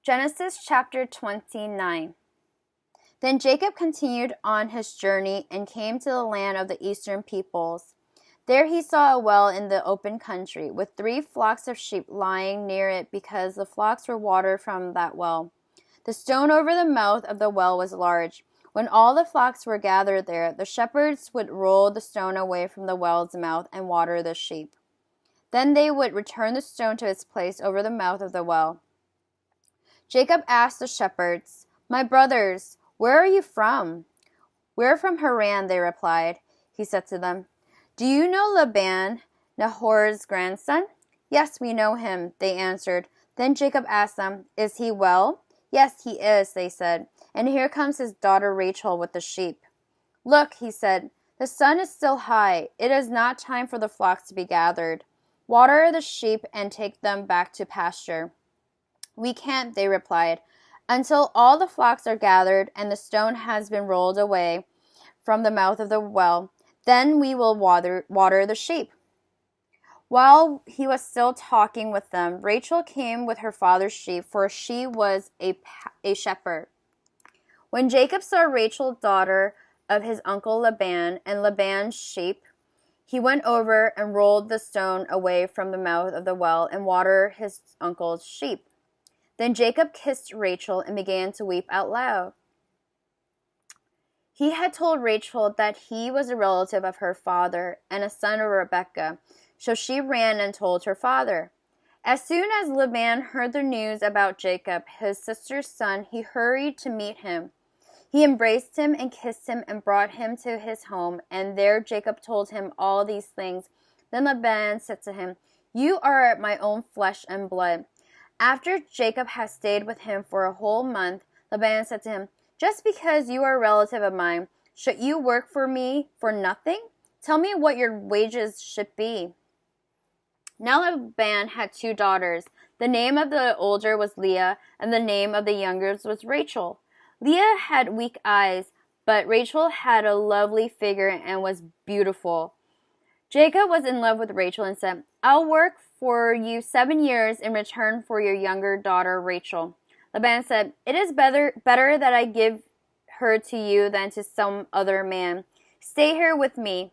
Genesis chapter 29. Then Jacob continued on his journey and came to the land of the eastern peoples. There he saw a well in the open country, with 3 flocks of sheep lying near it because the flocks were watered from that well. The stone over the mouth of the well was large. When all the flocks were gathered there, the shepherds would roll the stone away from the well's mouth and water the sheep. Then they would return the stone to its place over the mouth of the well. Jacob asked the shepherds, "My brothers, where are you from?" "We're from Haran," they replied. He said to them, "Do you know Laban, Nahor's grandson?" "Yes, we know him," they answered. Then Jacob asked them, "Is he well?" "Yes, he is," they said. "And here comes his daughter Rachel with the sheep." "Look," he said, "the sun is still high. It is not time for the flocks to be gathered. Water the sheep and take them back to pasture." "We can't," they replied, "until all the flocks are gathered and the stone has been rolled away from the mouth of the well. Then we will water the sheep." While he was still talking with them, Rachel came with her father's sheep, for she was a shepherd. When Jacob saw Rachel, daughter of his uncle Laban, and Laban's sheep, he went over and rolled the stone away from the mouth of the well and watered his uncle's sheep. Then Jacob kissed Rachel and began to weep out loud. He had told Rachel that he was a relative of her father and a son of Rebekah, so she ran and told her father. As soon as Laban heard the news about Jacob, his sister's son, he hurried to meet him. He embraced him and kissed him and brought him to his home, and there Jacob told him all these things. Then Laban said to him, "You are my own flesh and blood." After Jacob had stayed with him for a whole month, Laban said to him, "Just because you are a relative of mine, should you work for me for nothing? Tell me what your wages should be." Now Laban had 2 daughters. The name of the older was Leah, and the name of the younger was Rachel. Leah had weak eyes, but Rachel had a lovely figure and was beautiful. Jacob was in love with Rachel and said, "I'll work for you 7 years in return for your younger daughter Rachel." Laban said, "It is better that I give her to you than to some other man. Stay here with me."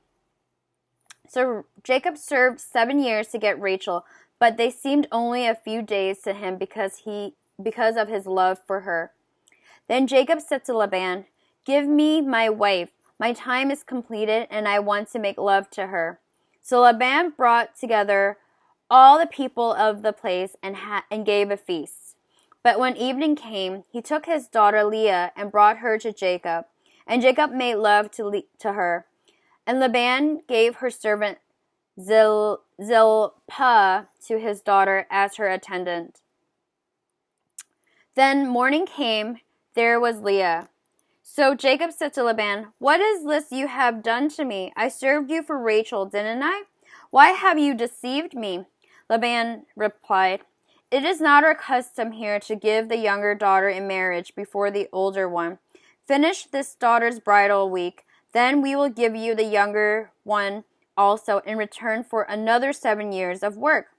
So Jacob served 7 years to get Rachel, but they seemed only a few days to him because of his love for her. Then Jacob said to Laban, "Give me my wife. My time is completed, and I want to make love to her." So Laban brought together all the people of the place and gave a feast. But when evening came, he took his daughter Leah and brought her to Jacob, and Jacob made love to her. And Laban gave her servant Zilpah to his daughter as her attendant. Then morning came, there was Leah. So Jacob said to Laban, "What is this you have done to me? I served you for Rachel, didn't I? Why have you deceived me?" Laban replied, "It is not our custom here to give the younger daughter in marriage before the older one. Finish this daughter's bridal week. Then we will give you the younger one also in return for another 7 years of work."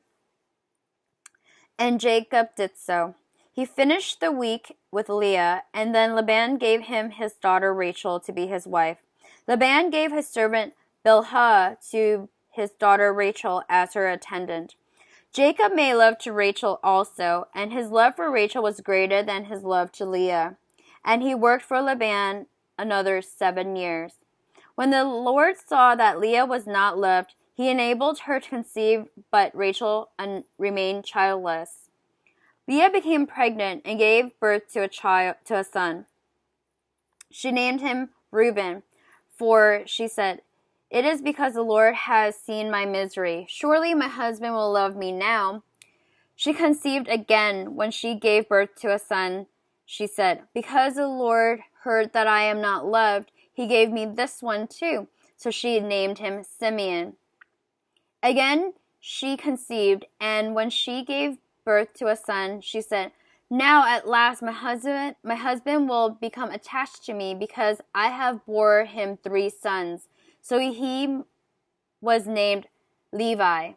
And Jacob did so. He finished the week with Leah, and then Laban gave him his daughter Rachel to be his wife. Laban gave his servant Bilhah to his daughter Rachel as her attendant. Jacob made love to Rachel also, and his love for Rachel was greater than his love to Leah. And he worked for Laban another 7 years. When the Lord saw that Leah was not loved, he enabled her to conceive, but Rachel remained childless. Leah became pregnant and gave birth to a son. She named him Reuben, for she said, "It is because the Lord has seen my misery. Surely my husband will love me now." She conceived again when she gave birth to a son. She said, "Because the Lord heard that I am not loved, he gave me this one too." So she named him Simeon. Again she conceived, and when she gave birth to a son, she said, "Now at last my husband will become attached to me, because I have bore him 3 sons." So he was named Levi.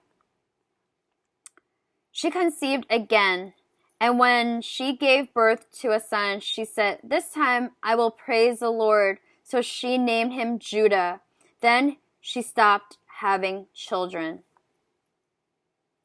She conceived again, And when she gave birth to a son, she said, "This time I will praise the Lord." So she named him Judah. Then she stopped having children.